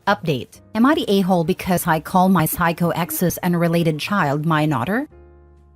Update. Am I the a-hole because I call my psycho ex's unrelated child my daughter?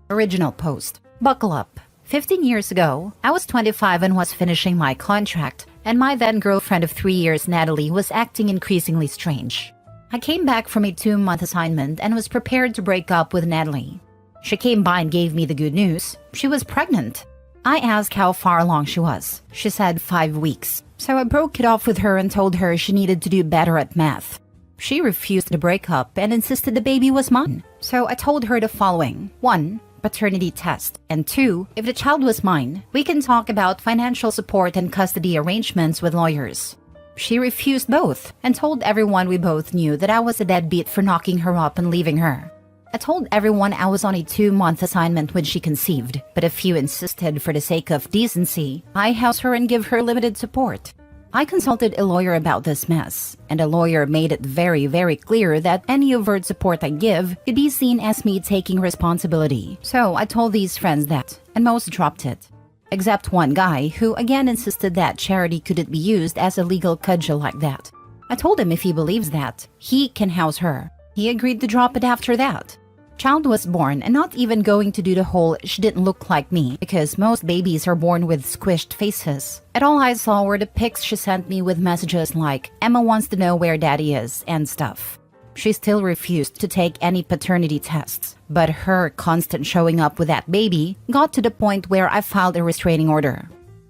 Original post. Buckle up. 15 years ago, I was 25 and was finishing my contract, and my then-girlfriend of 3 years, Natalie, was acting increasingly strange. I came back from a 2-month assignment and was prepared to break up with Natalie. She came by and gave me the good news. She was pregnant. I asked how far along she was. She said 5 weeks. So I broke it off with her and told her she needed to do better at math. She refused to break up and insisted the baby was mine. So I told her the following. 1. Paternity test. And 2. If the child was mine, we can talk about financial support and custody arrangements with lawyers. She refused both and told everyone we both knew that I was a deadbeat for knocking her up and leaving her. I told everyone I was on a 2-month assignment when she conceived, but a few insisted for the sake of decency, I house her and give her limited support. I consulted a lawyer about this mess, and the lawyer made it very, very clear that any overt support I give could be seen as me taking responsibility. So I told these friends that, and most dropped it. Except one guy who again insisted that charity couldn't be used as a legal cudgel like that. I told him if he believes that, he can house her. He agreed to drop it after that. Child was born and not even going to do the whole she didn't look like me because most babies are born with squished faces. And all I saw were the pics she sent me with messages like, Emma wants to know where daddy is and stuff. She still refused to take any paternity tests, but her constant showing up with that baby got to the point where I filed a restraining order.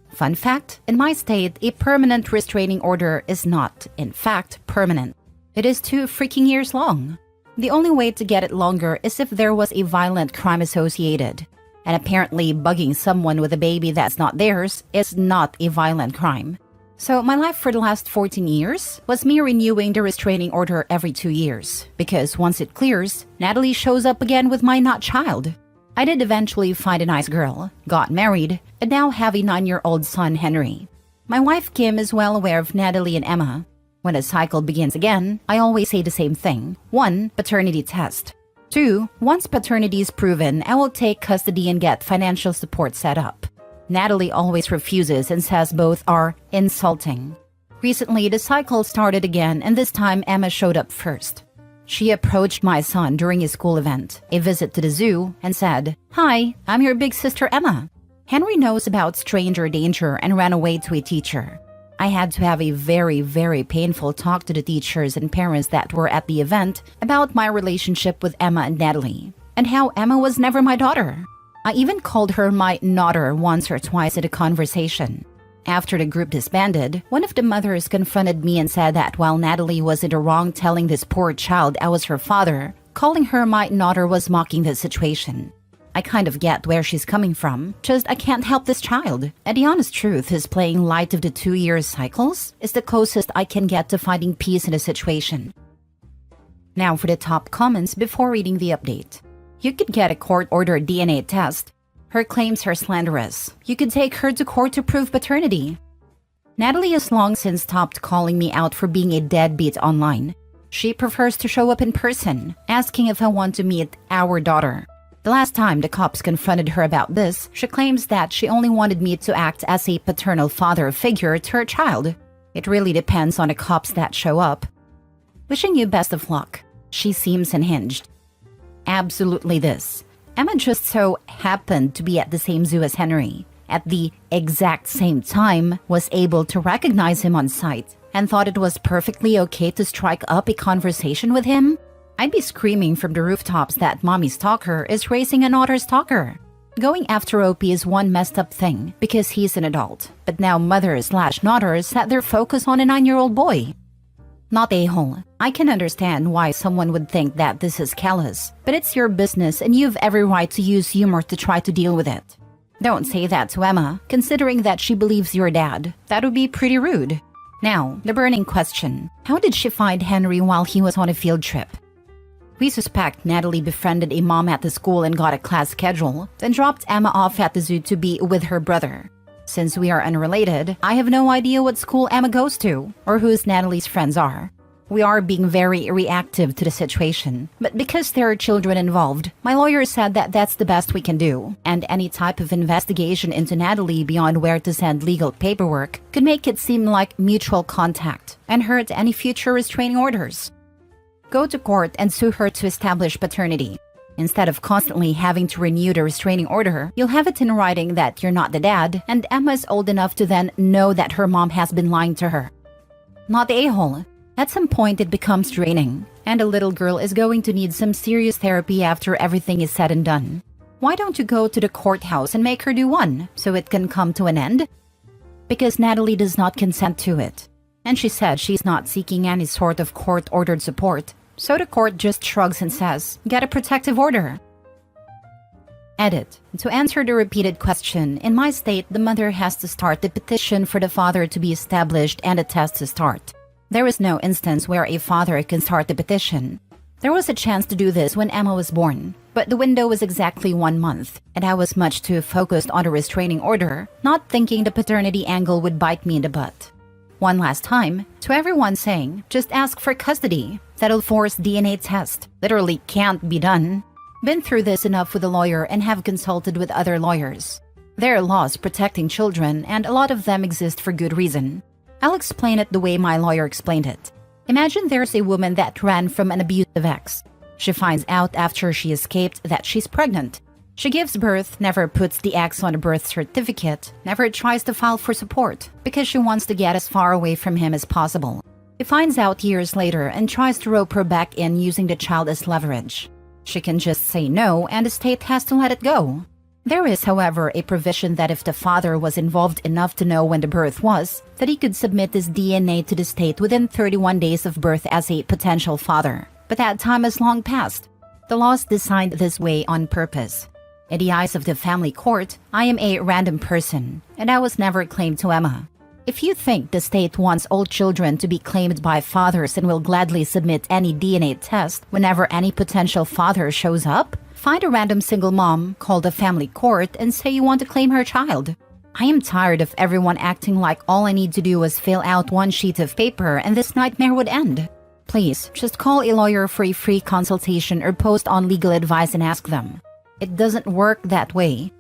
Fun fact, in my state, a permanent restraining order is not, in fact, permanent. It is 2 freaking years long. The only way to get it longer is if there was a violent crime associated. And apparently bugging someone with a baby that's not theirs is not a violent crime. So my life for the last 14 years was me renewing the restraining order every 2 years. Because once it clears, Natalie shows up again with my not child. I did eventually find a nice girl, got married, and now have a 9-year-old son, Henry. My wife Kim is well aware of Natalie and Emma. When the cycle begins again, I always say the same thing. 1. Paternity test. 2. Once paternity is proven, I will take custody and get financial support set up. Natalie always refuses and says both are insulting. Recently, the cycle started again, and this time Emma showed up first. She approached my son during a school event, a visit to the zoo, and said, "Hi, I'm your big sister Emma." Henry knows about stranger danger and ran away to a teacher. I had to have a very, very painful talk to the teachers and parents that were at the event about my relationship with Emma and Natalie, and how Emma was never my daughter. I even called her my daughter once or twice in a conversation. After the group disbanded, one of the mothers confronted me and said that while Natalie was in the wrong telling this poor child I was her father, calling her my daughter was mocking the situation. I kind of get where she's coming from, just I can't help this child. And the honest truth is playing light of the 2-year cycles is the closest I can get to finding peace in a situation. Now for the top comments before reading the update. You could get a court-ordered DNA test. Her claims are slanderous. You could take her to court to prove paternity. Natalie has long since stopped calling me out for being a deadbeat online. She prefers to show up in person, asking if I want to meet our daughter. The last time the cops confronted her about this, she claims that she only wanted me to act as a paternal father figure to her child. It really depends on the cops that show up. Wishing you best of luck. She seems unhinged. Absolutely this. Emma just so happened to be at the same zoo as Henry. At the exact same time, was able to recognize him on sight, and thought it was perfectly okay to strike up a conversation with him? I'd be screaming from the rooftops that mommy stalker is raising an otter stalker. Going after Opie is one messed up thing because he's an adult, but now mother/daughter set their focus on a 9-year-old boy. Not a-hole. I can understand why someone would think that this is callous, but it's your business and you've every right to use humor to try to deal with it. Don't say that to Emma, considering that she believes your dad. That would be pretty rude. Now, the burning question. How did she find Henry while he was on a field trip? We suspect Natalie befriended a mom at the school and got a class schedule, then dropped Emma off at the zoo to be with her brother. Since we are unrelated, I have no idea what school Emma goes to, or who Natalie's friends are. We are being very reactive to the situation. But because there are children involved, my lawyer said that that's the best we can do. And any type of investigation into Natalie beyond where to send legal paperwork could make it seem like mutual contact and hurt any future restraining orders. Go to court and sue her to establish paternity. Instead of constantly having to renew the restraining order, you'll have it in writing that you're not the dad, and Emma is old enough to then know that her mom has been lying to her. Not the a-hole. At some point, it becomes draining, and a little girl is going to need some serious therapy after everything is said and done. Why don't you go to the courthouse and make her do one, so it can come to an end? Because Natalie does not consent to it. And she said she's not seeking any sort of court-ordered support, so the court just shrugs and says, get a protective order. Edit. To answer the repeated question, in my state, the mother has to start the petition for the father to be established and a test to start. There is no instance where a father can start the petition. There was a chance to do this when Emma was born, but the window was exactly 1 month, and I was much too focused on a restraining order, not thinking the paternity angle would bite me in the butt. One last time, to everyone saying, just ask for custody. That'll force DNA test. Literally can't be done. Been through this enough with a lawyer and have consulted with other lawyers. There are laws protecting children, and a lot of them exist for good reason. I'll explain it the way my lawyer explained it. Imagine there's a woman that ran from an abusive ex. She finds out after she escaped that she's pregnant. She gives birth, never puts the ex on a birth certificate, never tries to file for support, because she wants to get as far away from him as possible. He finds out years later and tries to rope her back in using the child as leverage. She can just say no, and the state has to let it go. There is, however, a provision that if the father was involved enough to know when the birth was, that he could submit his DNA to the state within 31 days of birth as a potential father. But that time has long passed. The law is designed this way on purpose. In the eyes of the family court, I am a random person, and I was never claimed to Emma. If you think the state wants all children to be claimed by fathers and will gladly submit any DNA test whenever any potential father shows up, find a random single mom, call the family court, and say you want to claim her child. I am tired of everyone acting like all I need to do is fill out one sheet of paper and this nightmare would end. Please, just call a lawyer for a free consultation or post on legal advice and ask them. It doesn't work that way.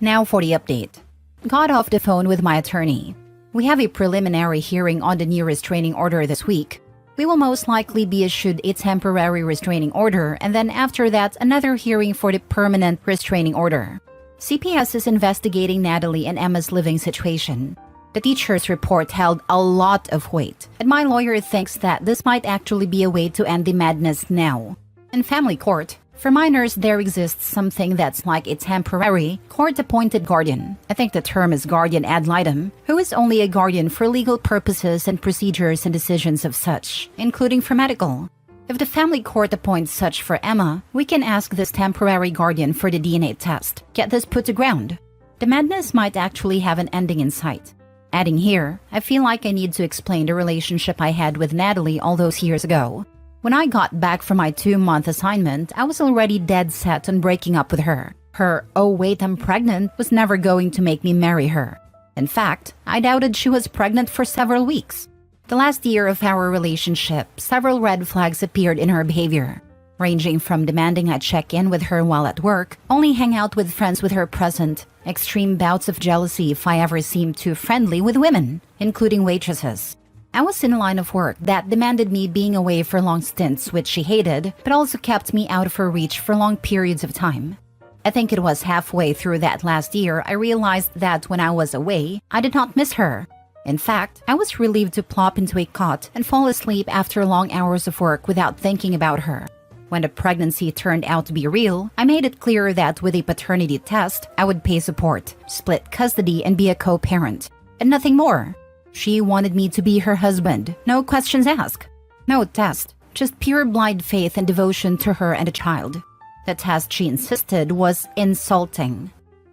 Now for the update. Got off the phone with my attorney. We have a preliminary hearing on the new restraining order this week. We will most likely be issued a temporary restraining order, and then after that, another hearing for the permanent restraining order. CPS is investigating Natalie and Emma's living situation. The teacher's report held a lot of weight, and my lawyer thinks that this might actually be a way to end the madness now. In family court, for minors, there exists something that's like a temporary, court-appointed guardian. I think the term is guardian ad litem, who is only a guardian for legal purposes and procedures and decisions of such, including for medical. If the family court appoints such for Emma, we can ask this temporary guardian for the DNA test. Get this put to ground. The madness might actually have an ending in sight. Adding here, I feel like I need to explain the relationship I had with Natalie all those years ago. When I got back from my 2-month assignment, I was already dead set on breaking up with her. Her, "oh wait, I'm pregnant," was never going to make me marry her. In fact, I doubted she was pregnant for several weeks. The last year of our relationship, several red flags appeared in her behavior, ranging from demanding I check in with her while at work, only hang out with friends with her present, extreme bouts of jealousy if I ever seemed too friendly with women, including waitresses. I was in a line of work that demanded me being away for long stints, which she hated, but also kept me out of her reach for long periods of time. I think it was halfway through that last year I realized that when I was away, I did not miss her. In fact, I was relieved to plop into a cot and fall asleep after long hours of work without thinking about her. When the pregnancy turned out to be real, I made it clear that with a paternity test, I would pay support, split custody, and be a co-parent, and nothing more. She wanted me to be her husband, no questions asked. No test, just pure blind faith and devotion to her and the child. The test she insisted was insulting.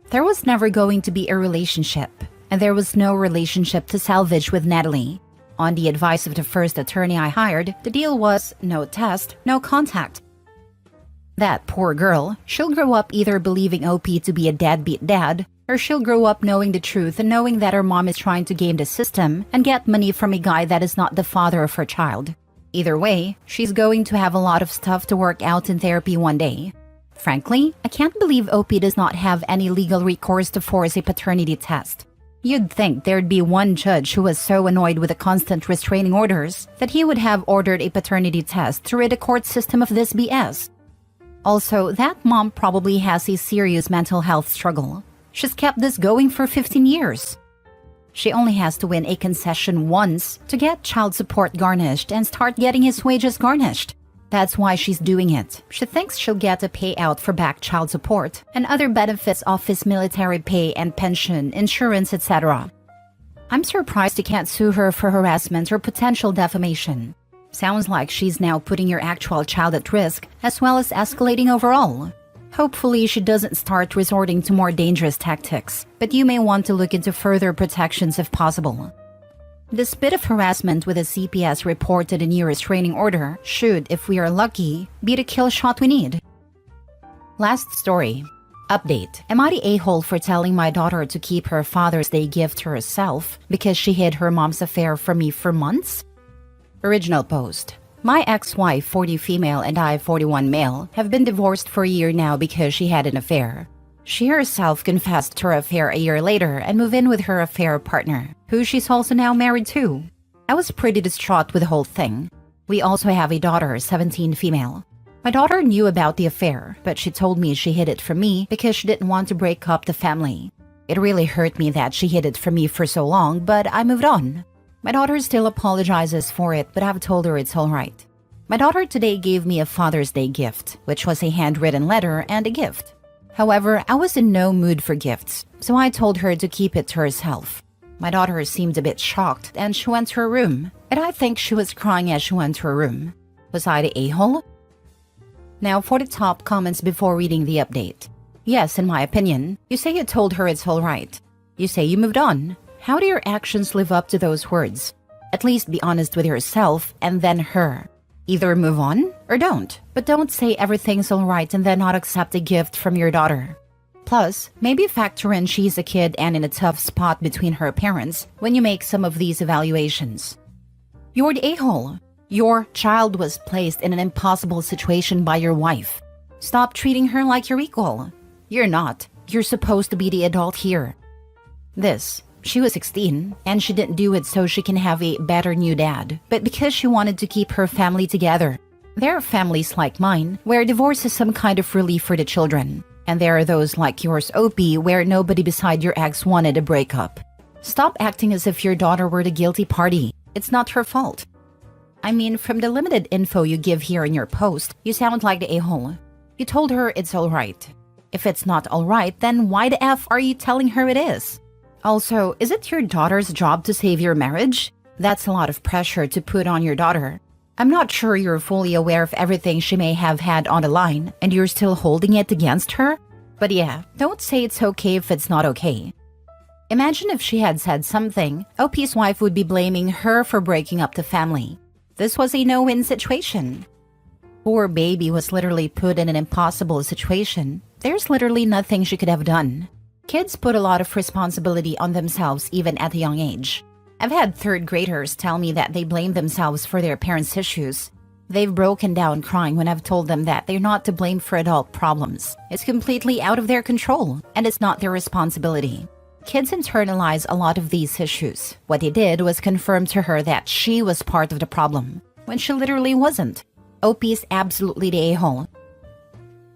There was never going to be a relationship, and there was no relationship to salvage with Natalie. On the advice of the first attorney I hired, the deal was no test, no contact. That poor girl, she'll grow up either believing OP to be a deadbeat dad, Or she'll grow up knowing the truth and knowing that her mom is trying to game the system and get money from a guy that is not the father of her child. Either way, she's going to have a lot of stuff to work out in therapy one day. Frankly, I can't believe OP does not have any legal recourse to force a paternity test. You'd think there'd be one judge who was so annoyed with the constant restraining orders that he would have ordered a paternity test to rid the court system of this BS. Also, that mom probably has a serious mental health struggle. She's kept this going for 15 years. She only has to win a concession once to get child support garnished and start getting his wages garnished. That's why she's doing it. She thinks she'll get a payout for back child support and other benefits of his military pay and pension, insurance, etc. I'm surprised you can't sue her for harassment or potential defamation. Sounds like she's now putting your actual child at risk as well as escalating overall. Hopefully she doesn't start resorting to more dangerous tactics, but you may want to look into further protections if possible. This bit of harassment with a CPS reported a new restraining order should, if we are lucky, be the kill shot we need. Last story. Update. Am I the a-hole for telling my daughter to keep her Father's Day gift to herself because she hid her mom's affair from me for months? Original post. My ex-wife, 40 female, and I, 41 male, have been divorced for a year now because she had an affair. She herself confessed to her affair a year later and moved in with her affair partner, who she's also now married to. I was pretty distraught with the whole thing. We also have a daughter, 17 female. My daughter knew about the affair, but she told me she hid it from me because she didn't want to break up the family. It really hurt me that she hid it from me for so long, but I moved on. My daughter still apologizes for it, but I've told her it's alright. My daughter today gave me a Father's Day gift, which was a handwritten letter and a gift. However, I was in no mood for gifts, so I told her to keep it to herself. My daughter seemed a bit shocked and she went to her room, and I think she was crying as she went to her room. Was I the a-hole? Now for the top comments before reading the update. Yes, in my opinion. You say you told her it's alright. You say you moved on. How do your actions live up to those words? At least be honest with yourself and then her. Either move on or don't, but don't say everything's alright and then not accept a gift from your daughter. Plus, maybe factor in she's a kid and in a tough spot between her parents when you make some of these evaluations. You're the a-hole. Your child was placed in an impossible situation by your wife. Stop treating her like your equal. You're not. You're supposed to be the adult here. She was 16, and she didn't do it so she can have a better new dad, but because she wanted to keep her family together. There are families like mine, where divorce is some kind of relief for the children. And there are those like yours, OP, where nobody beside your ex wanted a breakup. Stop acting as if your daughter were the guilty party. It's not her fault. I mean, from the limited info you give here in your post, you sound like the a-hole. You told her it's alright. If it's not alright, then why the F are you telling her it is? Also, is it your daughter's job to save your marriage? That's a lot of pressure to put on your daughter. I'm not sure you're fully aware of everything she may have had on the line, and you're still holding it against her? But yeah, don't say it's okay if it's not okay. Imagine if she had said something, OP's wife would be blaming her for breaking up the family. This was a no-win situation. Poor baby was literally put in an impossible situation. There's literally nothing she could have done. Kids put a lot of responsibility on themselves even at a young age. I've had third graders tell me that they blame themselves for their parents' issues. They've broken down crying when I've told them that they're not to blame for adult problems. It's completely out of their control, and it's not their responsibility. Kids internalize a lot of these issues. What they did was confirm to her that she was part of the problem, when she literally wasn't. OP is absolutely the a-hole.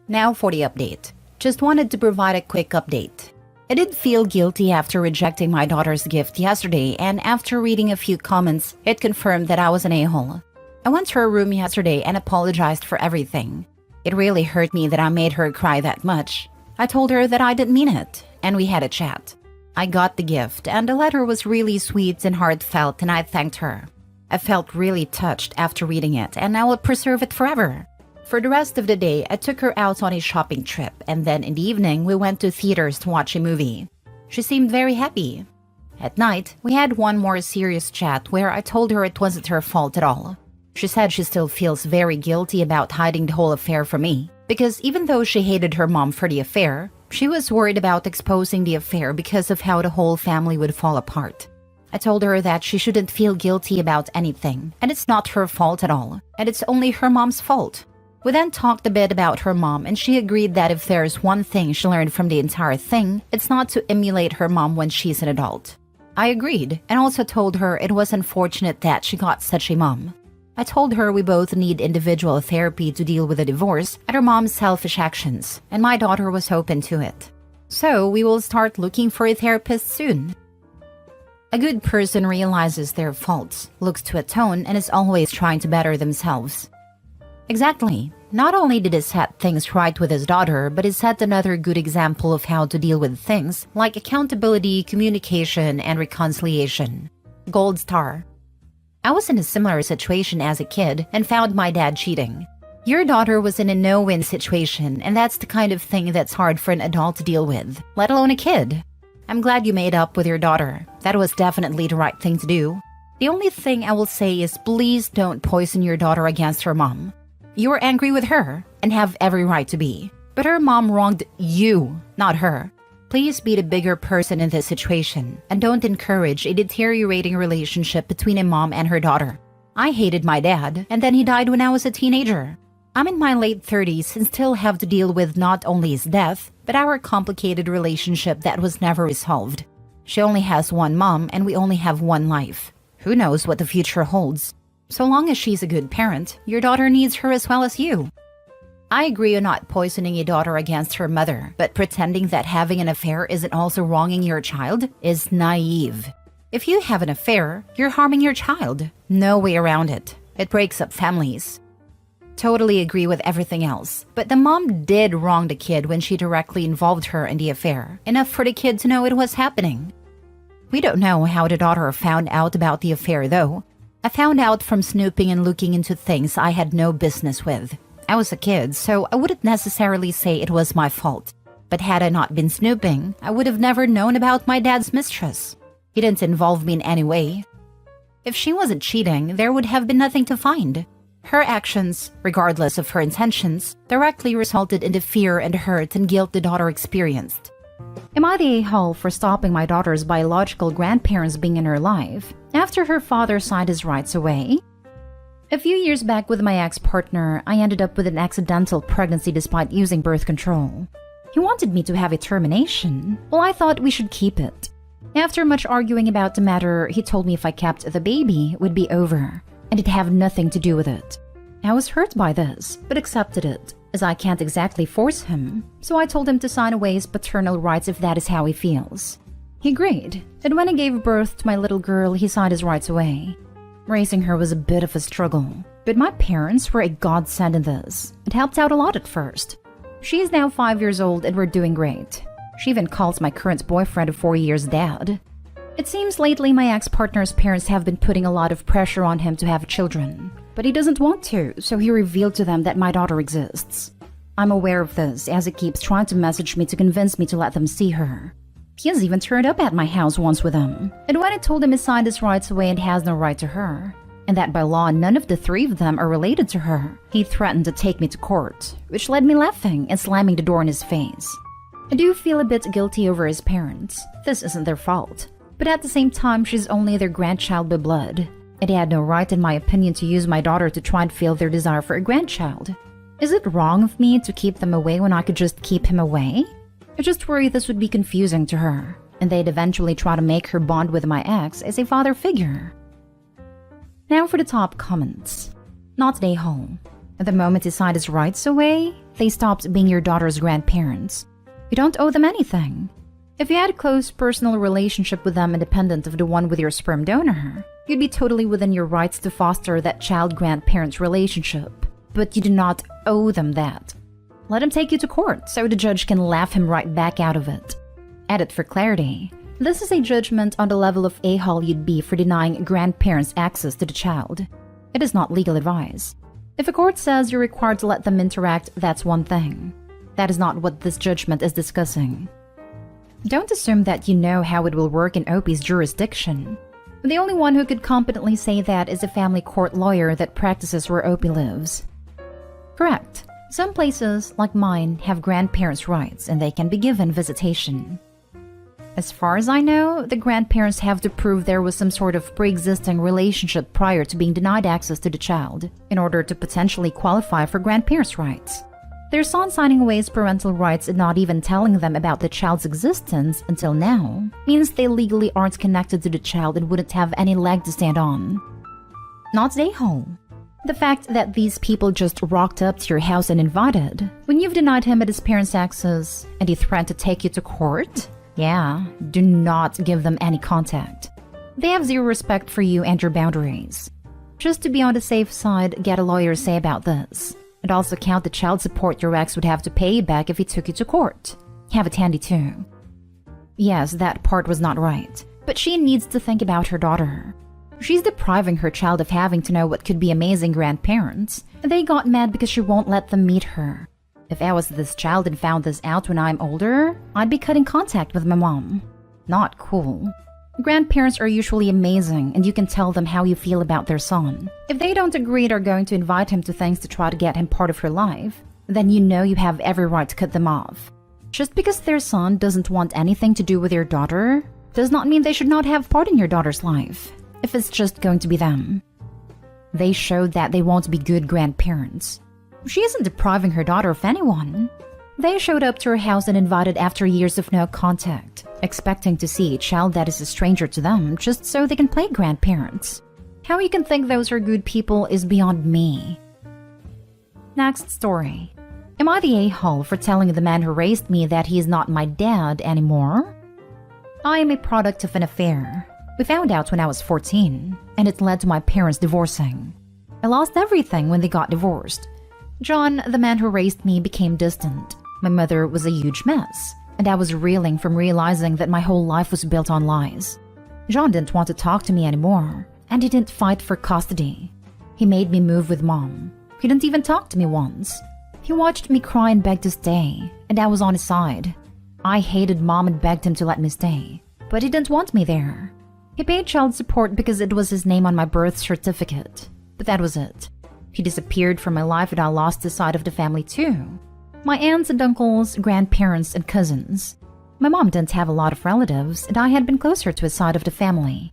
Now for the update. Just wanted to provide a quick update. I did feel guilty after rejecting my daughter's gift yesterday, and after reading a few comments, it confirmed that I was an a-hole. I went to her room yesterday and apologized for everything. It really hurt me that I made her cry that much. I told her that I didn't mean it, and we had a chat. I got the gift, and the letter was really sweet and heartfelt, and I thanked her. I felt really touched after reading it, and I will preserve it forever. For the rest of the day, I took her out on a shopping trip, and then in the evening, we went to theaters to watch a movie. She seemed very happy. At night, we had one more serious chat where I told her it wasn't her fault at all. She said she still feels very guilty about hiding the whole affair from me, because even though she hated her mom for the affair, She was worried about exposing the affair because of how the whole family would fall apart. I told her that she shouldn't feel guilty about anything, and it's not her fault at all, and it's only her mom's fault. We then talked a bit about her mom, and she agreed that if there's one thing she learned from the entire thing, it's not to emulate her mom when she's an adult. I agreed, and also told her it was unfortunate that she got such a mom. I told her we both need individual therapy to deal with a divorce and her mom's selfish actions, and my daughter was open to it. So we will start looking for a therapist soon. A good person realizes their faults, looks to atone, and is always trying to better themselves. Exactly. Not only did he set things right with his daughter, but he set another good example of how to deal with things like accountability, communication, and reconciliation. Gold star. I was in a similar situation as a kid and found my dad cheating. Your daughter was in a no-win situation, and that's the kind of thing that's hard for an adult to deal with, let alone a kid. I'm glad you made up with your daughter. That was definitely the right thing to do. The only thing I will say is please don't poison your daughter against her mom. You are angry with her and have every right to be. But her mom wronged you, not her. Please be the bigger person in this situation and don't encourage a deteriorating relationship between a mom and her daughter. I hated my dad, and then he died when I was a teenager. I'm in my late 30s and still have to deal with not only his death, but our complicated relationship that was never resolved. She only has one mom and we only have one life. Who knows what the future holds? So long as she's a good parent, your daughter needs her as well as you. I agree on not poisoning a daughter against her mother, but pretending that having an affair isn't also wronging your child is naive. If you have an affair, you're harming your child. No way around it. It breaks up families. Totally agree with everything else, but the mom did wrong the kid when she directly involved her in the affair, enough for the kid to know it was happening. We don't know how the daughter found out about the affair though. I found out from snooping and looking into things I had no business with. I was a kid, so I wouldn't necessarily say it was my fault. But had I not been snooping, I would have never known about my dad's mistress. He didn't involve me in any way. If she wasn't cheating, there would have been nothing to find. Her actions, regardless of her intentions, directly resulted in the fear and hurt and guilt the daughter experienced. Am I the a-hole for stopping my daughter's biological grandparents being in her life after her father signed his rights away? A few years back with my ex-partner, I ended up with an accidental pregnancy despite using birth control. He wanted me to have a termination. Well, I thought we should keep it. After much arguing about the matter, he told me if I kept the baby, it would be over, and it'd have nothing to do with it. I was hurt by this, but accepted it, as I can't exactly force him, so I told him to sign away his paternal rights if that is how he feels. He agreed, and when I gave birth to my little girl, he signed his rights away. Raising her was a bit of a struggle, but my parents were a godsend in this. It helped out a lot at first. She is now 5 years old and we're doing great. She even calls my current boyfriend of 4 years dad. It seems lately my ex-partner's parents have been putting a lot of pressure on him to have children, but he doesn't want to, so he revealed to them that my daughter exists. I'm aware of this, as he keeps trying to message me to convince me to let them see her. He has even turned up at my house once with them, and when I told him he signed his rights away and has no right to her, and that by law none of the three of them are related to her, he threatened to take me to court, which led me laughing and slamming the door in his face. I do feel a bit guilty over his parents. This isn't their fault. But at the same time, she's only their grandchild by blood. And they had no right, in my opinion, to use my daughter to try and fill their desire for a grandchild. Is it wrong of me to keep them away when I could just keep him away? I just worry this would be confusing to her, and they'd eventually try to make her bond with my ex as a father figure. Now for the top comments. Not an a-hole. At the moment he signed his rights away, they stopped being your daughter's grandparents. You don't owe them anything. If you had a close personal relationship with them independent of the one with your sperm donor, you'd be totally within your rights to foster that child-grandparent relationship. But you do not owe them that. Let him take you to court so the judge can laugh him right back out of it. Edit for clarity. This is a judgment on the level of a-hole you'd be for denying grandparents access to the child. It is not legal advice. If a court says you're required to let them interact, that's one thing. That is not what this judgment is discussing. Don't assume that you know how it will work in OP's jurisdiction. The only one who could competently say that is a family court lawyer that practices where OP lives. Correct. Some places, like mine, have grandparents' rights and they can be given visitation. As far as I know, the grandparents have to prove there was some sort of pre-existing relationship prior to being denied access to the child in order to potentially qualify for grandparents' rights. Their son signing away his parental rights and not even telling them about the child's existence until now means they legally aren't connected to the child and wouldn't have any leg to stand on. Not a-hole. The fact that these people just rocked up to your house and invited, when you've denied him at his parents' access and he threatened to take you to court? Yeah, do not give them any contact. They have zero respect for you and your boundaries. Just to be on the safe side, get a lawyer say about this. And also count the child support your ex would have to pay you back if he took you to court. Have it handy too. Yes, that part was not right, but she needs to think about her daughter. She's depriving her child of having to know what could be amazing grandparents, and they got mad because she won't let them meet her. If I was this child and found this out when I'm older, I'd be cutting contact with my mom. Not cool. Grandparents are usually amazing, and you can tell them how you feel about their son. If they don't agree and are going to invite him to things to try to get him part of her life, then you know you have every right to cut them off. Just because their son doesn't want anything to do with your daughter, does not mean they should not have part in your daughter's life, if it's just going to be them. They showed that they won't be good grandparents. She isn't depriving her daughter of anyone. They showed up to her house and invited after years of no contact, expecting to see a child that is a stranger to them just so they can play grandparents. How you can think those are good people is beyond me. Next story. Am I the a-hole for telling the man who raised me that he is not my dad anymore? I am a product of an affair. We found out when I was 14, and it led to my parents divorcing. I lost everything when they got divorced. John, the man who raised me, became distant. My mother was a huge mess, and I was reeling from realizing that my whole life was built on lies. John didn't want to talk to me anymore, and he didn't fight for custody. He made me move with mom. He didn't even talk to me once. He watched me cry and beg to stay, and I was on his side. I hated mom and begged him to let me stay, but he didn't want me there. He paid child support because it was his name on my birth certificate, but that was it. He disappeared from my life and I lost the side of the family too. My aunts and uncles, grandparents, and cousins. My mom didn't have a lot of relatives and I had been closer to his side of the family.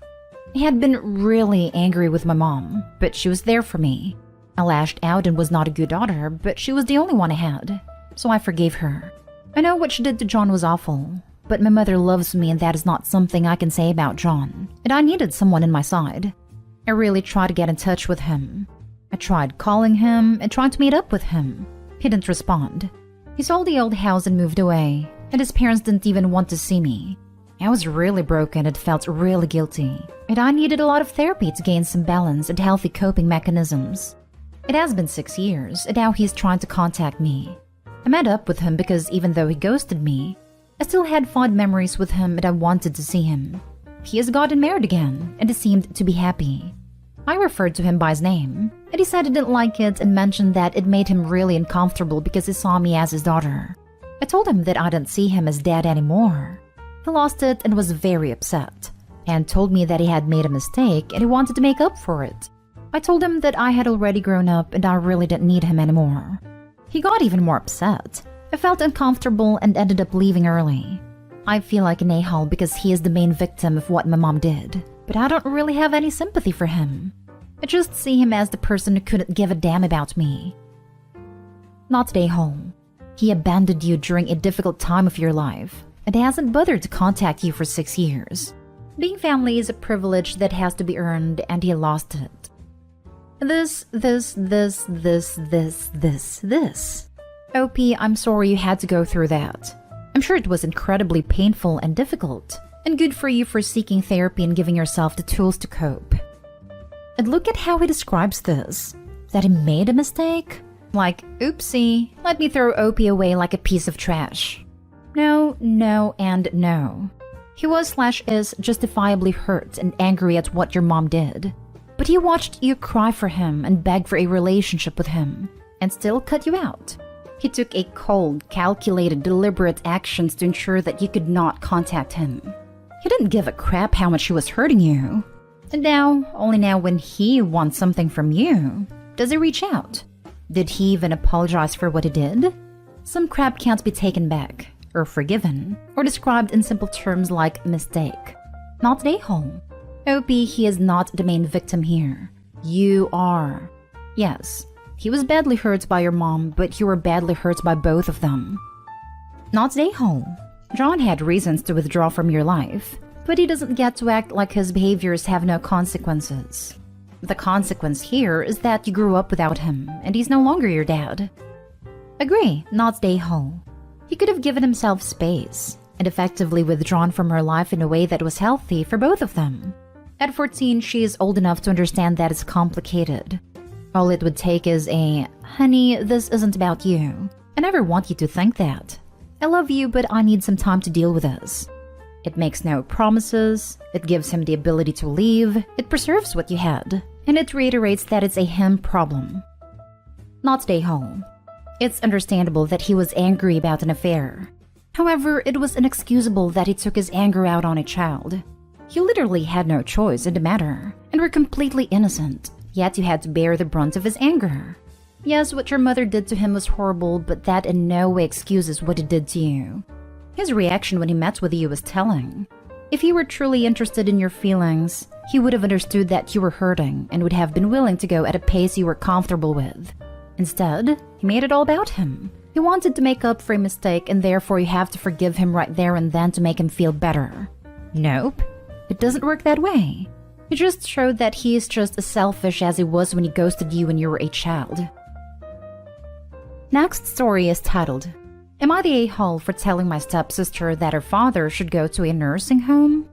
I had been really angry with my mom, but she was there for me. I lashed out and was not a good daughter, but she was the only one I had, so I forgave her. I know what she did to John was awful, but my mother loves me and that is not something I can say about John, and I needed someone in my side. I really tried to get in touch with him. I tried calling him and tried to meet up with him. He didn't respond. He sold the old house and moved away, and his parents didn't even want to see me. I was really broken and felt really guilty, and I needed a lot of therapy to gain some balance and healthy coping mechanisms. It has been 6 years, and now he's trying to contact me. I met up with him because even though he ghosted me, I still had fond memories with him and I wanted to see him. He has gotten married again, and he seemed to be happy. I referred to him by his name, and he said he didn't like it and mentioned that it made him really uncomfortable because he saw me as his daughter. I told him that I didn't see him as dad anymore. He lost it and was very upset, and told me that he had made a mistake and he wanted to make up for it. I told him that I had already grown up and I really didn't need him anymore. He got even more upset. I felt uncomfortable and ended up leaving early. I feel like an a-hole because he is the main victim of what my mom did, but I don't really have any sympathy for him. I just see him as the person who couldn't give a damn about me. Not an a-hole. He abandoned you during a difficult time of your life and hasn't bothered to contact you for 6 years. Being family is a privilege that has to be earned and he lost it. This. OP, I'm sorry you had to go through that. I'm sure it was incredibly painful and difficult, and good for you for seeking therapy and giving yourself the tools to cope. And look at how he describes this. That he made a mistake? Like, oopsie, let me throw OP away like a piece of trash. No, and no. He was/is justifiably hurt and angry at what your mom did. But he watched you cry for him and beg for a relationship with him, and still cut you out. He took a cold, calculated, deliberate actions to ensure that you could not contact him. He didn't give a crap how much he was hurting you. And now, only now when he wants something from you, does he reach out. Did he even apologize for what he did? Some crap can't be taken back, or forgiven, or described in simple terms like mistake. Not an a-hole. OP, he is not the main victim here. You are. Yes, he was badly hurt by your mom, but you were badly hurt by both of them. Not an a-hole. John had reasons to withdraw from your life, but he doesn't get to act like his behaviors have no consequences. The consequence here is that you grew up without him, and he's no longer your dad. Agree, not the a-hole. He could have given himself space, and effectively withdrawn from her life in a way that was healthy for both of them. At 14, she is old enough to understand that it's complicated. All it would take is a, honey, this isn't about you. I never want you to think that. I love you, but I need some time to deal with this. It makes no promises, it gives him the ability to leave, it preserves what you had, and it reiterates that it's a him problem. Not the a-hole. It's understandable that he was angry about an affair. However, it was inexcusable that he took his anger out on a child. You literally had no choice in the matter, and were completely innocent, yet you had to bear the brunt of his anger. Yes, what your mother did to him was horrible, but that in no way excuses what he did to you. His reaction when he met with you was telling. If he were truly interested in your feelings, he would have understood that you were hurting and would have been willing to go at a pace you were comfortable with. Instead, he made it all about him. He wanted to make up for a mistake, and therefore you have to forgive him right there and then to make him feel better. Nope, it doesn't work that way. It just showed that he is just as selfish as he was when he ghosted you when you were a child. Next story is titled, Am I the a-hole for telling my stepsister that her father should go to a nursing home?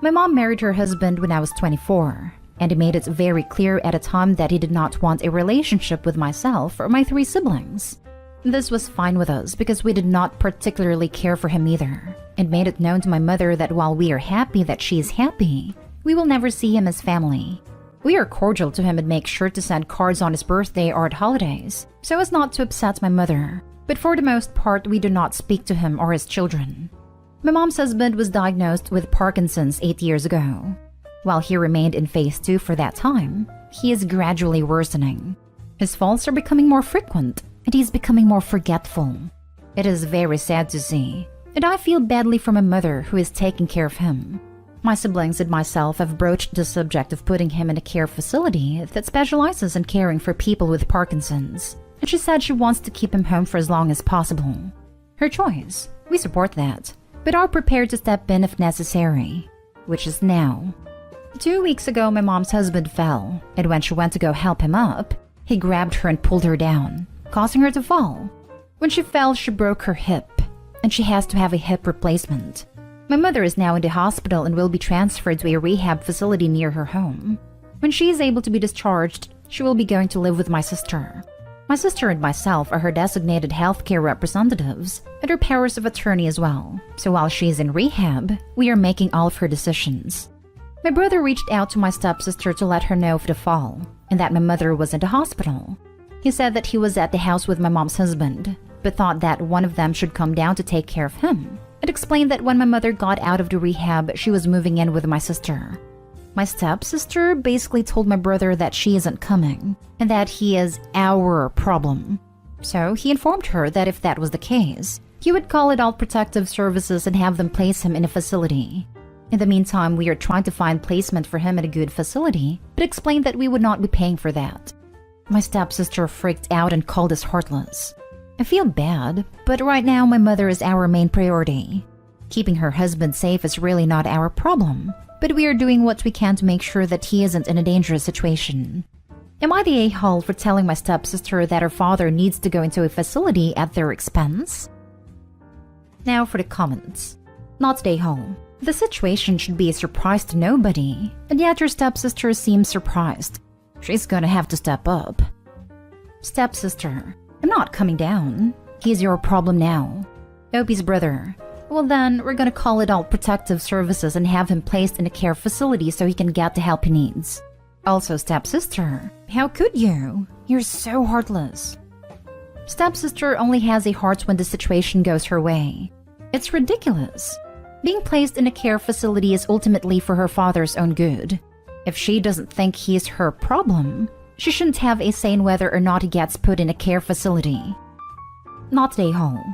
My mom married her husband when I was 24, and he made it very clear at a time that he did not want a relationship with myself or my 3 siblings. This was fine with us because we did not particularly care for him either, and made it known to my mother that while we are happy that she is happy, we will never see him as family. We are cordial to him and make sure to send cards on his birthday or at holidays, so as not to upset my mother. But for the most part, we do not speak to him or his children. My mom's husband was diagnosed with Parkinson's 8 years ago. While he remained in phase 2 for that time, he is gradually worsening. His falls are becoming more frequent, and he's becoming more forgetful. It is very sad to see, and I feel badly for my mother who is taking care of him. My siblings and myself have broached the subject of putting him in a care facility that specializes in caring for people with Parkinson's, and she said she wants to keep him home for as long as possible. Her choice. We support that, but are prepared to step in if necessary, which is now. 2 weeks ago, my mom's husband fell, and when she went to go help him up, he grabbed her and pulled her down, causing her to fall. When she fell, she broke her hip, and she has to have a hip replacement. My mother is now in the hospital and will be transferred to a rehab facility near her home. When she is able to be discharged, she will be going to live with my sister. My sister and myself are her designated healthcare representatives and her powers of attorney as well. So while she is in rehab, we are making all of her decisions. My brother reached out to my stepsister to let her know of the fall and that my mother was in the hospital. He said that he was at the house with my mom's husband, but thought that one of them should come down to take care of him, and explained that when my mother got out of the rehab, she was moving in with my sister. My stepsister basically told my brother that she isn't coming, and that he is our problem. So he informed her that if that was the case, he would call Adult Protective Services and have them place him in a facility. In the meantime, we are trying to find placement for him at a good facility, but explained that we would not be paying for that. My stepsister freaked out and called us heartless. I feel bad, but right now my mother is our main priority. Keeping her husband safe is really not our problem, but we are doing what we can to make sure that he isn't in a dangerous situation. Am I the a-hole for telling my stepsister that her father needs to go into a facility at their expense? Now for the comments. Not the a-hole. The situation should be a surprise to nobody, and yet your stepsister seems surprised. She's gonna have to step up. Stepsister. I'm not coming down. He's your problem now. Opie's brother. Well then, we're gonna call Adult Protective Services and have him placed in a care facility so he can get the help he needs. Also, stepsister. How could you? You're so heartless. Stepsister only has a heart when the situation goes her way. It's ridiculous. Being placed in a care facility is ultimately for her father's own good. If she doesn't think he's her problem, She shouldn't have a say in whether or not he gets put in a care facility. Not the a-hole.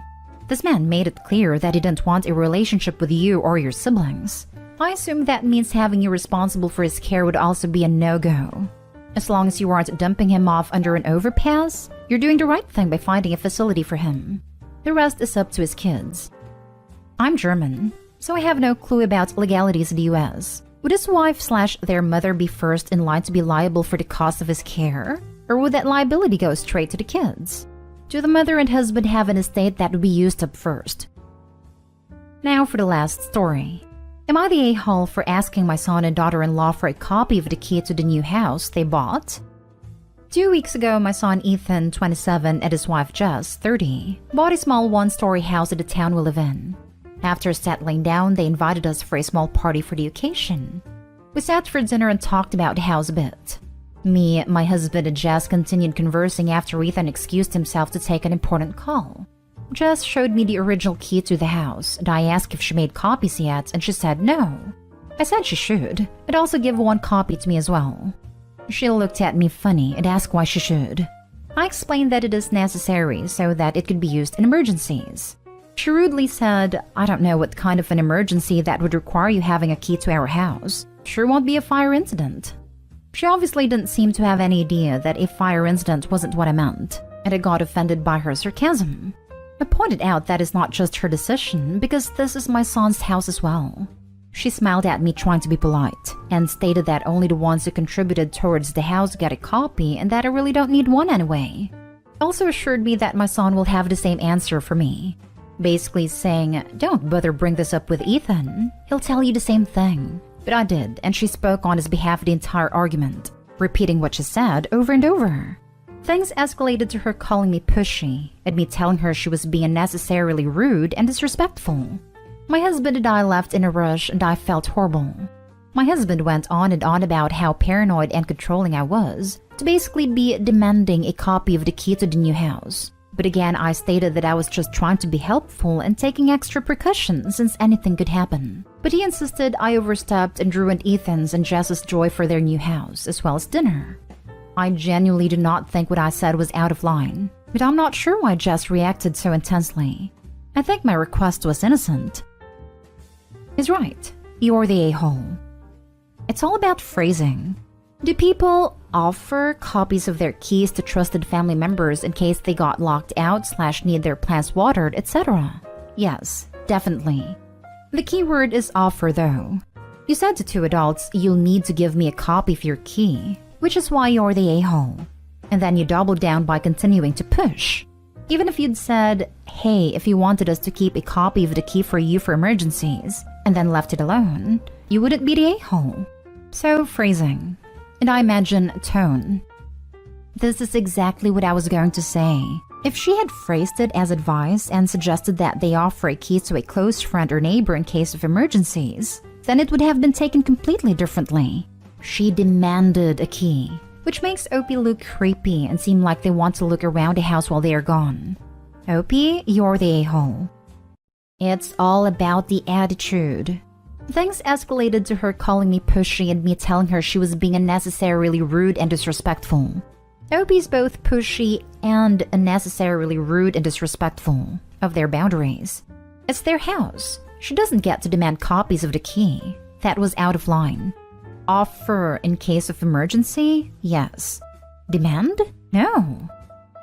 This man made it clear that he didn't want a relationship with you or your siblings. I assume that means having you responsible for his care would also be a no-go. As long as you aren't dumping him off under an overpass, you're doing the right thing by finding a facility for him. The rest is up to his kids. I'm German, so I have no clue about legalities in the US. Would his wife/their mother be first in line to be liable for the cost of his care? Or would that liability go straight to the kids? Do the mother and husband have an estate that would be used up first? Now for the last story. Am I the a-hole for asking my son and daughter-in-law for a copy of the key to the new house they bought? 2 weeks ago, my son Ethan, 27, and his wife Jess, 30, bought a small one-story house in the town we live in. After settling down, they invited us for a small party for the occasion. We sat for dinner and talked about the house a bit. Me, my husband, and Jess continued conversing after Ethan excused himself to take an important call. Jess showed me the original key to the house, and I asked if she made copies yet, and she said no. I said she should, and also give one copy to me as well. She looked at me funny and asked why she should. I explained that it is necessary so that it could be used in emergencies. She rudely said, I don't know what kind of an emergency that would require you having a key to our house. Sure won't be a fire incident. She obviously didn't seem to have any idea that a fire incident wasn't what I meant, and I got offended by her sarcasm. I pointed out that it's not just her decision because this is my son's house as well. She smiled at me trying to be polite and stated that only the ones who contributed towards the house get a copy and that I really don't need one anyway. Also assured me that my son will have the same answer for me. Basically saying, don't bother bring this up with Ethan, he'll tell you the same thing. But I did, and she spoke on his behalf the entire argument, repeating what she said over and over. Things escalated to her calling me pushy, and me telling her she was being unnecessarily rude and disrespectful. My husband and I left in a rush, and I felt horrible. My husband went on and on about how paranoid and controlling I was, to basically be demanding a copy of the key to the new house. But again, I stated that I was just trying to be helpful and taking extra precautions since anything could happen. But he insisted I overstepped and ruined Ethan's and Jess's joy for their new house, as well as dinner. I genuinely did not think what I said was out of line, but I'm not sure why Jess reacted so intensely. I think my request was innocent. He's right. You're the a-hole. It's all about phrasing. Do people offer copies of their keys to trusted family members in case they got locked out/need their plants watered, etc.? Yes, definitely. The key word is offer though. You said to two adults, you'll need to give me a copy of your key, which is why you're the a-hole. And then you doubled down by continuing to push. Even if you'd said, hey, if you wanted us to keep a copy of the key for you for emergencies, and then left it alone, you wouldn't be the a-hole. So, phrasing. And I imagine tone. This is exactly what I was going to say. If she had phrased it as advice and suggested that they offer a key to a close friend or neighbor in case of emergencies, then it would have been taken completely differently. She demanded a key, which makes Opie look creepy and seem like they want to look around the house while they are gone. Opie, you're the a-hole. It's all about the attitude. Things escalated to her calling me pushy and me telling her she was being unnecessarily rude and disrespectful. Opie's both pushy and unnecessarily rude and disrespectful of their boundaries. It's their house. She doesn't get to demand copies of the key. That was out of line. Offer in case of emergency? Yes. Demand? No.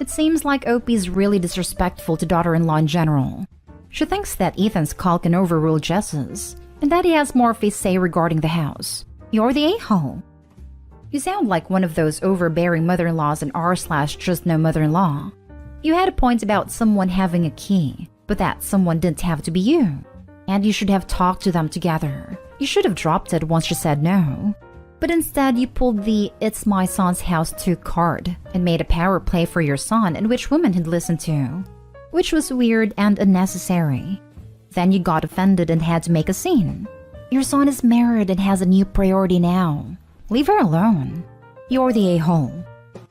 It seems like Opie's really disrespectful to daughter-in-law in general. She thinks that Ethan's call can overrule Jess's, and that he has more of a say regarding the house. You're the a-hole. You sound like one of those overbearing mother-in-laws in r/just no mother-in-law. You had a point about someone having a key, but that someone didn't have to be you. And you should have talked to them together. You should have dropped it once she said no. But instead, you pulled the "it's my son's house too" card and made a power play for your son in which women had listened to, which was weird and unnecessary. Then you got offended and had to make a scene. Your son is married and has a new priority now. Leave her alone. You're the a-hole.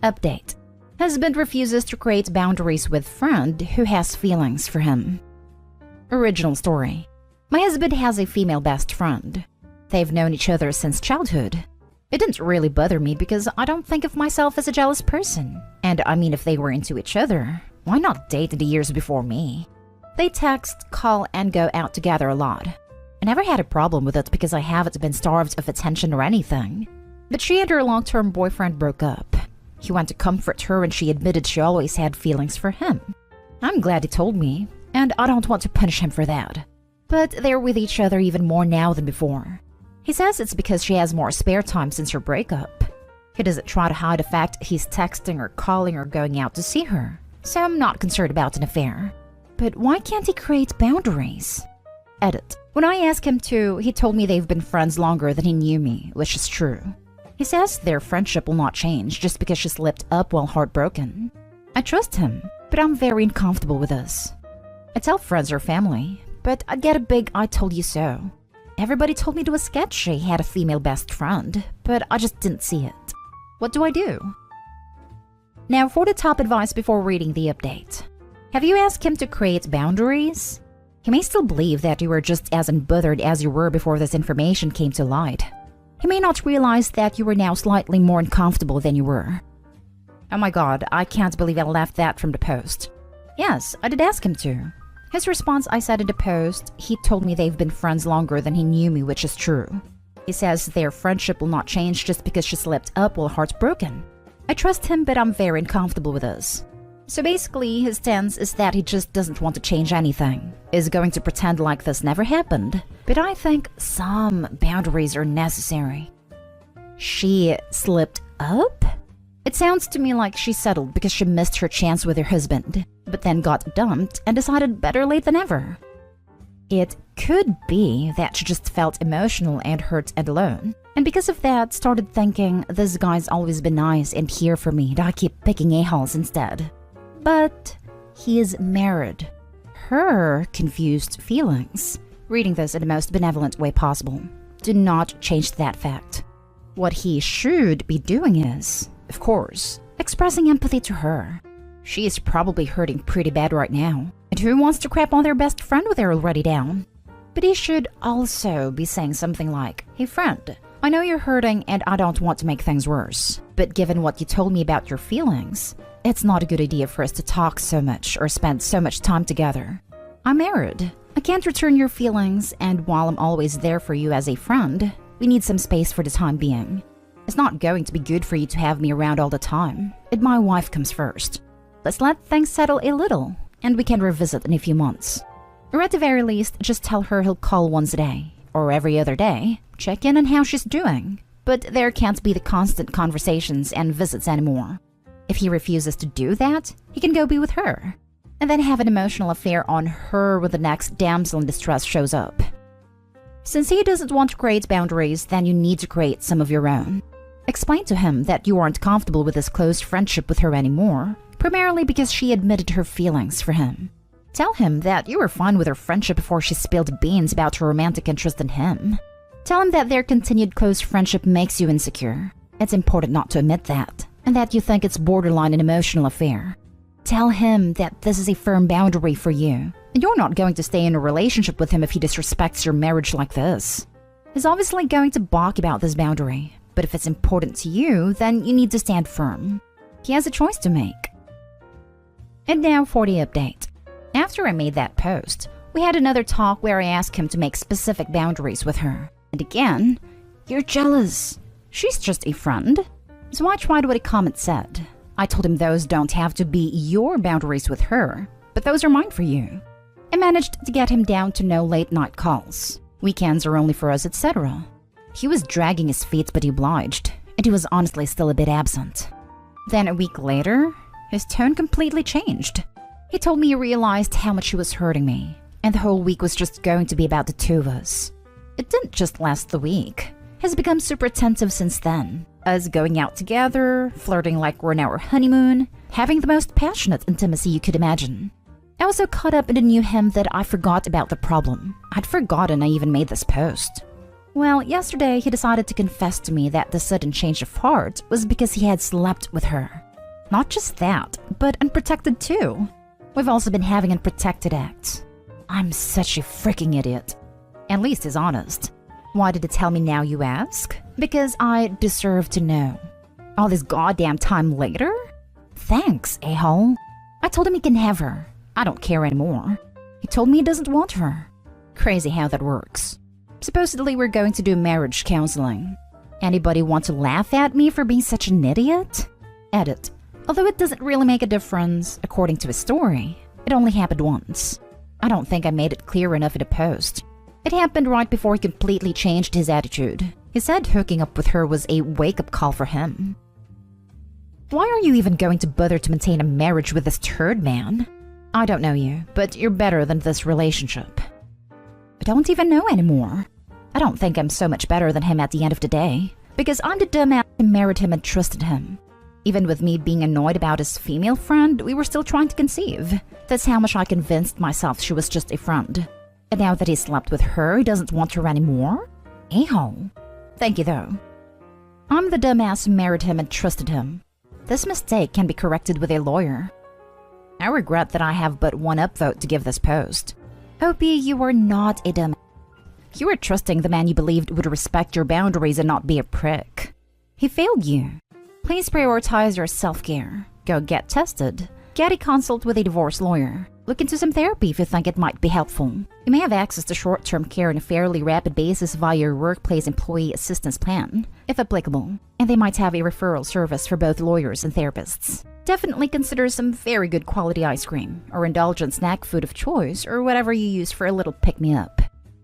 Update. Husband refuses to create boundaries with friend who has feelings for him. Original story. My husband has a female best friend. They've known each other since childhood. It didn't really bother me because I don't think of myself as a jealous person. And I mean, if they were into each other, why not date in the years before me? They text, call, and go out together a lot. I never had a problem with it because I haven't been starved of attention or anything. But she and her long-term boyfriend broke up. He went to comfort her and she admitted she always had feelings for him. I'm glad he told me, and I don't want to punish him for that. But they're with each other even more now than before. He says it's because she has more spare time since her breakup. He doesn't try to hide the fact he's texting or calling or going out to see her, so I'm not concerned about an affair. But why can't he create boundaries? Edit. When I asked him to, he told me they've been friends longer than he knew me, which is true. He says their friendship will not change just because she slipped up while heartbroken. I trust him, but I'm very uncomfortable with this. I tell friends or family, but I get a big I told you so. Everybody told me it was sketchy he had a female best friend, but I just didn't see it. What do I do? Now for the top advice before reading the update. Have you asked him to create boundaries? He may still believe that you were just as unbothered as you were before this information came to light. He may not realize that you were now slightly more uncomfortable than you were. Oh my god, I can't believe I left that from the post. Yes, I did ask him to. His response I said in the post, he told me they've been friends longer than he knew me, which is true. He says their friendship will not change just because she slipped up while heartbroken. I trust him, but I'm very uncomfortable with this. So basically, his stance is that he just doesn't want to change anything, is going to pretend like this never happened. But I think some boundaries are necessary. She slipped up? It sounds to me like she settled because she missed her chance with her husband, but then got dumped and decided better late than ever. It could be that she just felt emotional and hurt and alone, and because of that started thinking, this guy's always been nice and here for me, that I keep picking a-holes instead. But he is married. Her confused feelings, reading this in the most benevolent way possible, do not change that fact. What he should be doing is, of course, expressing empathy to her. She is probably hurting pretty bad right now, and who wants to crap on their best friend with her already down? But he should also be saying something like, hey friend, I know you're hurting and I don't want to make things worse, but given what you told me about your feelings, it's not a good idea for us to talk so much or spend so much time together. I'm married. I can't return your feelings, and while I'm always there for you as a friend, we need some space for the time being. It's not going to be good for you to have me around all the time, and my wife comes first. Let's let things settle a little, and we can revisit in a few months. Or at the very least, just tell her he'll call once a day, or every other day, check in on how she's doing. But there can't be the constant conversations and visits anymore. If he refuses to do that, he can go be with her, and then have an emotional affair on her when the next damsel in distress shows up. Since he doesn't want to create boundaries, then you need to create some of your own. Explain to him that you aren't comfortable with this close friendship with her anymore, primarily because she admitted her feelings for him. Tell him that you were fine with her friendship before she spilled beans about her romantic interest in him. Tell him that their continued close friendship makes you insecure. It's important not to admit that, and that you think it's borderline an emotional affair. Tell him that this is a firm boundary for you, and you're not going to stay in a relationship with him if he disrespects your marriage like this. He's obviously going to balk about this boundary, but if it's important to you, then you need to stand firm. He has a choice to make. And now for the update. After I made that post, we had another talk where I asked him to make specific boundaries with her. And again, you're jealous. She's just a friend. So I tried what a comment said. I told him those don't have to be your boundaries with her, but those are mine for you. I managed to get him down to no late night calls. Weekends are only for us, etc. He was dragging his feet, but he obliged, and he was honestly still a bit absent. Then a week later, his tone completely changed. He told me he realized how much he was hurting me, and the whole week was just going to be about the two of us. It didn't just last the week. He's become super attentive since then. Us going out together, flirting like we're in our honeymoon, having the most passionate intimacy you could imagine. I was so caught up in the new him that I forgot about the problem. I'd forgotten I even made this post. Well, yesterday he decided to confess to me that the sudden change of heart was because he had slept with her. Not just that, but unprotected too. We've also been having unprotected acts. I'm such a freaking idiot. At least he's honest. Why did he tell me now, you ask? Because I deserve to know. All this goddamn time later? Thanks, a-hole. I told him he can have her. I don't care anymore. He told me he doesn't want her. Crazy how that works. Supposedly we're going to do marriage counseling. Anybody want to laugh at me for being such an idiot? Edit. Although it doesn't really make a difference, according to his story, it only happened once. I don't think I made it clear enough in the post. It happened right before he completely changed his attitude. He said hooking up with her was a wake-up call for him. Why are you even going to bother to maintain a marriage with this turd man? I don't know you, but you're better than this relationship. I don't even know anymore. I don't think I'm so much better than him at the end of the day, because I'm the dumbass who married him and trusted him. Even with me being annoyed about his female friend, we were still trying to conceive. That's how much I convinced myself she was just a friend. And now that he slept with her, he doesn't want her anymore? A-hole. Thank you, though. I'm the dumbass who married him and trusted him. This mistake can be corrected with a lawyer. I regret that I have but one upvote to give this post. Opie, you are not a dumbass. You were trusting the man you believed would respect your boundaries and not be a prick. He failed you. Please prioritize your self-care. Go get tested. Get a consult with a divorce lawyer. Look into some therapy if you think it might be helpful. You may have access to short-term care on a fairly rapid basis via your workplace employee assistance plan, if applicable, and they might have a referral service for both lawyers and therapists. Definitely consider some very good quality ice cream, or indulgent snack food of choice, or whatever you use for a little pick-me-up.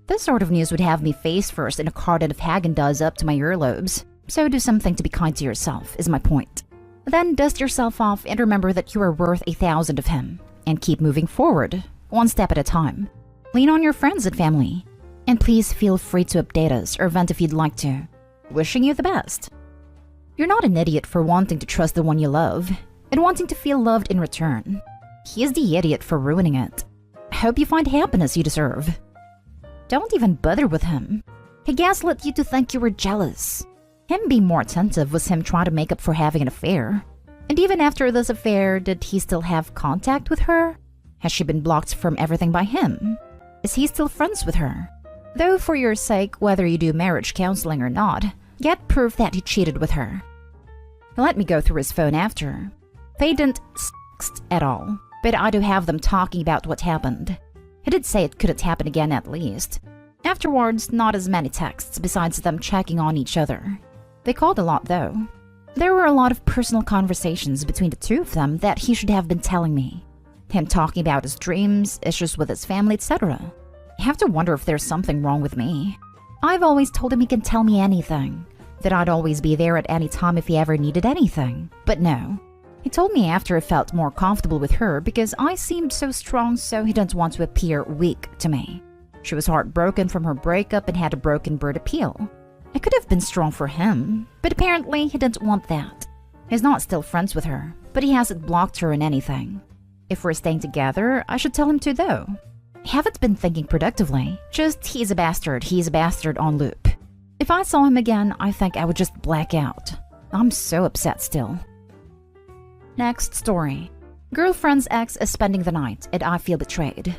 This sort of news would have me face first in a carton of Häagen-Dazs up to my earlobes, so do something to be kind to yourself, is my point. Then dust yourself off and remember that you are worth 1,000 of him, and keep moving forward, one step at a time. Lean on your friends and family, and please feel free to update us or vent if you'd like to. Wishing you the best. You're not an idiot for wanting to trust the one you love, and wanting to feel loved in return. He is the idiot for ruining it. I hope you find happiness you deserve. Don't even bother with him. He gaslit you to think you were jealous. Him being more attentive was him trying to make up for having an affair. And even after this affair, did he still have contact with her? Has she been blocked from everything by him? Is he still friends with her? Though for your sake, whether you do marriage counseling or not, get proof that he cheated with her. Let me go through his phone after. They didn't text at all, but I do have them talking about what happened. He did say it couldn't happen again at least. Afterwards, not as many texts besides them checking on each other. They called a lot though. There were a lot of personal conversations between the two of them that he should have been telling me. Him talking about his dreams, issues with his family, etc. I have to wonder if there's something wrong with me. I've always told him he can tell me anything, that I'd always be there at any time if he ever needed anything. But no. He told me after he felt more comfortable with her because I seemed so strong, so he didn't want to appear weak to me. She was heartbroken from her breakup and had a broken bird appeal. I could have been strong for him, but apparently he didn't want that. He's not still friends with her, but he hasn't blocked her in anything. If we're staying together, I should tell him to though. I haven't been thinking productively, just he's a bastard on loop. If I saw him again, I think I would just black out. I'm so upset still. Next story. Girlfriend's ex is spending the night and I feel betrayed.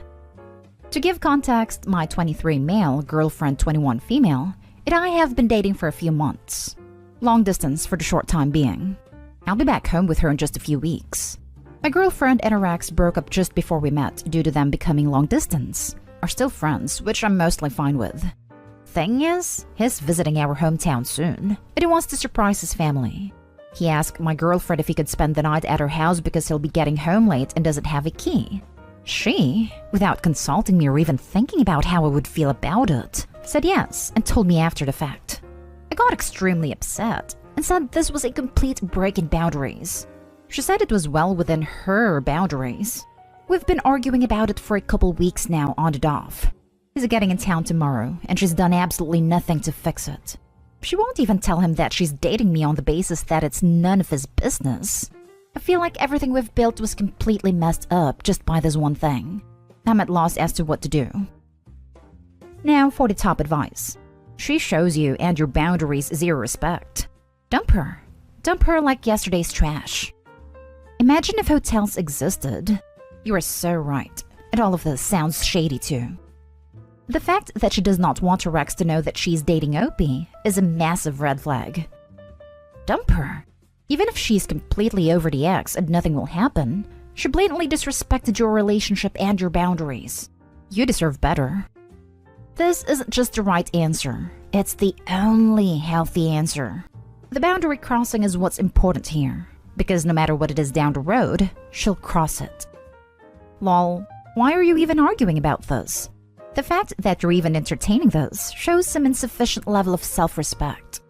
To give context, my 23 male, girlfriend 21 female, and I have been dating for a few months. Long distance for the short time being. I'll be back home with her in just a few weeks. My girlfriend and her ex broke up just before we met due to them becoming long distance. Are still friends, which I'm mostly fine with. Thing is, he's visiting our hometown soon, and he wants to surprise his family. He asked my girlfriend if he could spend the night at her house because he'll be getting home late and doesn't have a key. She, without consulting me or even thinking about how I would feel about it, said yes and told me after the fact. I got extremely upset and said this was a complete break in boundaries. She said it was well within her boundaries. We've been arguing about it for a couple weeks now on and off. He's getting in town tomorrow and she's done absolutely nothing to fix it. She won't even tell him that she's dating me on the basis that it's none of his business. I feel like everything we've built was completely messed up just by this one thing. I'm at loss as to what to do. Now for the top advice. She shows you and your boundaries zero respect. Dump her. Dump her like yesterday's trash. Imagine if hotels existed. You are so right. And all of this sounds shady too. The fact that she does not want her ex to know that she's dating Opie is a massive red flag. Dump her. Even if she's completely over the ex and nothing will happen, she blatantly disrespected your relationship and your boundaries. You deserve better. This isn't just the right answer. It's the only healthy answer. The boundary crossing is what's important here, because no matter what it is down the road, she'll cross it. Lol, why are you even arguing about this? The fact that you're even entertaining this shows some insufficient level of self-respect.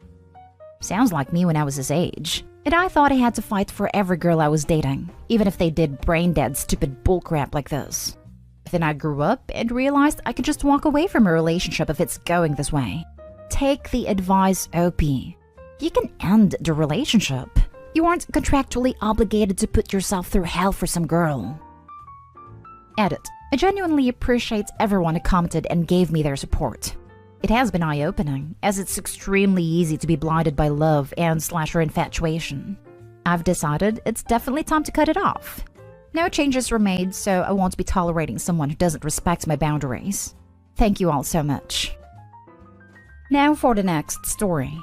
Sounds like me when I was his age, and I thought I had to fight for every girl I was dating, even if they did brain-dead stupid bullcrap like this. Then I grew up and realized I could just walk away from a relationship if it's going this way. Take the advice, Opie. You can end the relationship. You aren't contractually obligated to put yourself through hell for some girl. Edit. I genuinely appreciate everyone who commented and gave me their support. It has been eye-opening, as it's extremely easy to be blinded by love and / infatuation. I've decided it's definitely time to cut it off. No changes were made, so I won't be tolerating someone who doesn't respect my boundaries. Thank you all so much. Now for the next story.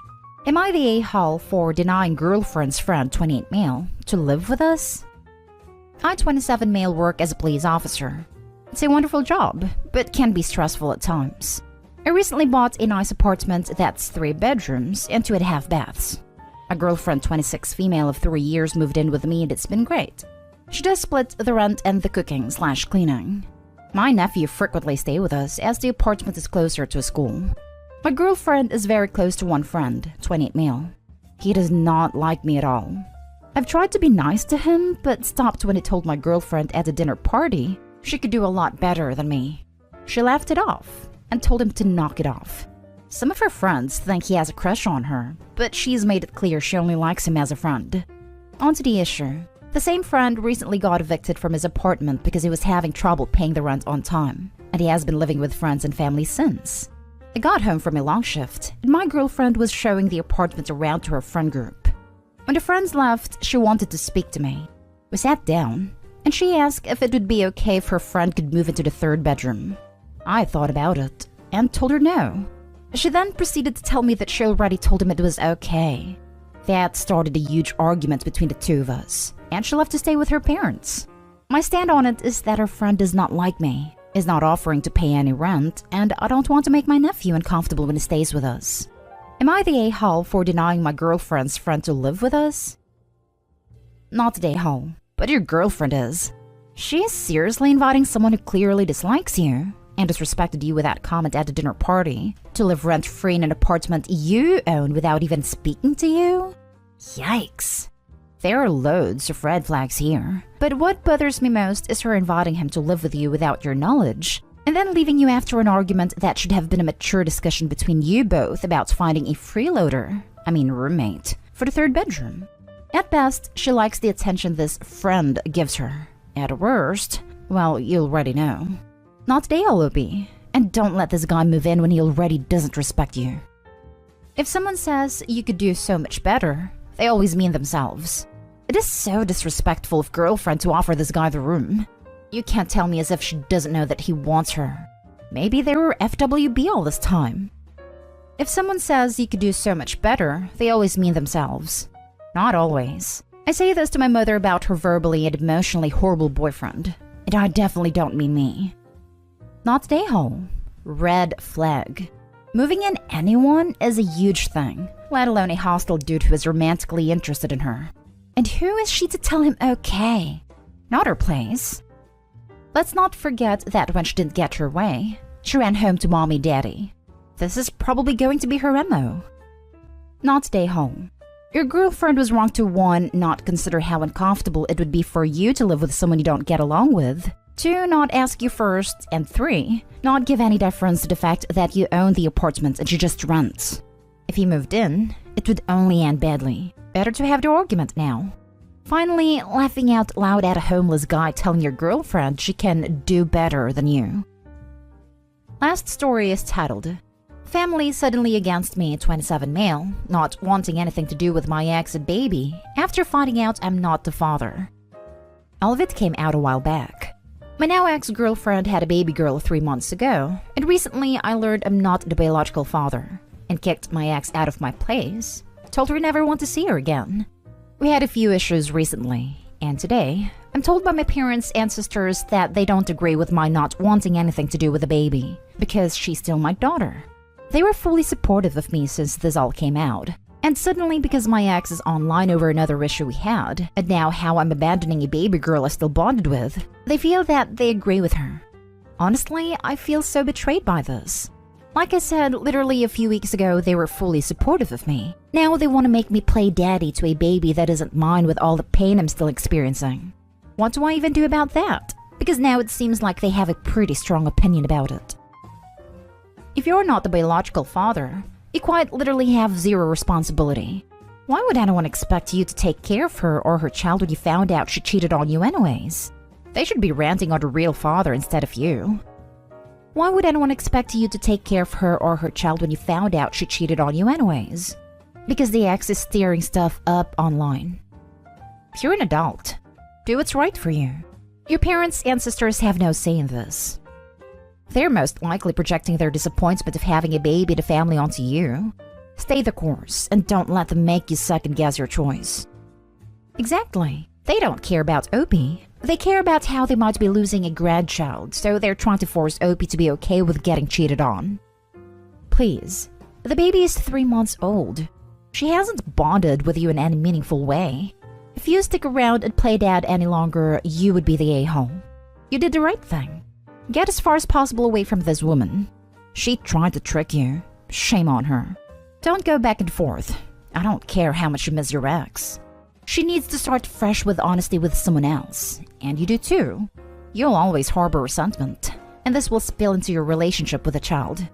Am I the a-hole for denying girlfriend's friend, 28 male, to live with us? I, 27 male, work as a police officer. It's a wonderful job, but can be stressful at times. I recently bought a nice apartment that's 3 bedrooms and 2.5 baths. A girlfriend, 26 female of 3 years, moved in with me and it's been great. She does split the rent and the cooking / cleaning. My nephew frequently stays with us as the apartment is closer to a school. My girlfriend is very close to one friend, 28 male. He does not like me at all. I've tried to be nice to him, but stopped when he told my girlfriend at a dinner party she could do a lot better than me. She laughed it off and told him to knock it off. Some of her friends think he has a crush on her, but she's made it clear she only likes him as a friend. On to the issue. The same friend recently got evicted from his apartment because he was having trouble paying the rent on time, and he has been living with friends and family since. I got home from a long shift, and my girlfriend was showing the apartment around to her friend group. When the friends left, she wanted to speak to me. We sat down, and she asked if it would be okay if her friend could move into the 3rd bedroom. I thought about it, and told her no. She then proceeded to tell me that she already told him it was okay. That started a huge argument between the two of us, and she left to stay with her parents. My stand on it is that her friend does not like me, is not offering to pay any rent, and I don't want to make my nephew uncomfortable when he stays with us. Am I the a-hole for denying my girlfriend's friend to live with us? Not the a-hole, but your girlfriend is. She is seriously inviting someone who clearly dislikes you and disrespected you with that comment at the dinner party to live rent-free in an apartment you own without even speaking to you? Yikes. There are loads of red flags here, but what bothers me most is her inviting him to live with you without your knowledge, and then leaving you after an argument that should have been a mature discussion between you both about finding a freeloader, roommate, for the 3rd bedroom. At best, she likes the attention this friend gives her. At worst, well, you already know. Not they all will be, and don't let this guy move in when he already doesn't respect you. If someone says you could do so much better, they always mean themselves. It is so disrespectful of girlfriend to offer this guy the room. You can't tell me as if she doesn't know that he wants her. Maybe they were FWB all this time. If someone says you could do so much better, they always mean themselves. Not always. I say this to my mother about her verbally and emotionally horrible boyfriend, and I definitely don't mean me. Not a-hole. Red flag. Moving in anyone is a huge thing, let alone a hostile dude who is romantically interested in her. And who is she to tell him okay? Not her place. Let's not forget that when she didn't get her way, she ran home to mommy daddy. This is probably going to be her MO. Not a-hole. Your girlfriend was wrong to 1. Not consider how uncomfortable it would be for you to live with someone you don't get along with. 2. Not ask you first. And 3. Not give any deference to the fact that you own the apartment and she just rents. If he moved in, it would only end badly. Better to have the argument now. Finally, laughing out loud at a homeless guy telling your girlfriend she can do better than you. Last story is titled, Family Suddenly Against Me, 27 male, not wanting anything to do with my ex and baby after finding out I'm not the father. All of it came out a while back. My now ex-girlfriend had a baby girl 3 months ago, and recently I learned I'm not the biological father, and kicked my ex out of my place. Told her I never want to see her again. We had a few issues recently, and today, I'm told by my parents and sisters that they don't agree with my not wanting anything to do with the baby, because she's still my daughter. They were fully supportive of me since this all came out, and suddenly because my ex is online over another issue we had, and now how I'm abandoning a baby girl I still bonded with, they feel that they agree with her. Honestly, I feel so betrayed by this. Like I said, literally a few weeks ago, they were fully supportive of me. Now they want to make me play daddy to a baby that isn't mine with all the pain I'm still experiencing. What do I even do about that? Because now it seems like they have a pretty strong opinion about it. If you're not the biological father, you quite literally have zero responsibility. Why would anyone expect you to take care of her or her child when you found out she cheated on you anyways? They should be ranting on the real father instead of you. Why would anyone expect you to take care of her or her child when you found out she cheated on you anyways? Because the ex is stirring stuff up online. If you're an adult, do what's right for you. Your parents and sisters have no say in this. They're most likely projecting their disappointment of having a baby in the family onto you. Stay the course and don't let them make you second-guess your choice. Exactly. They don't care about Opie. They care about how they might be losing a grandchild, so they're trying to force Opie to be okay with getting cheated on. Please, the baby is 3 months old. She hasn't bonded with you in any meaningful way. If you stick around and play dad any longer, you would be the a-hole. You did the right thing. Get as far as possible away from this woman. She tried to trick you. Shame on her. Don't go back and forth. I don't care how much you miss your ex. She needs to start fresh with honesty with someone else. And you do too. You'll always harbor resentment, and this will spill into your relationship with the child.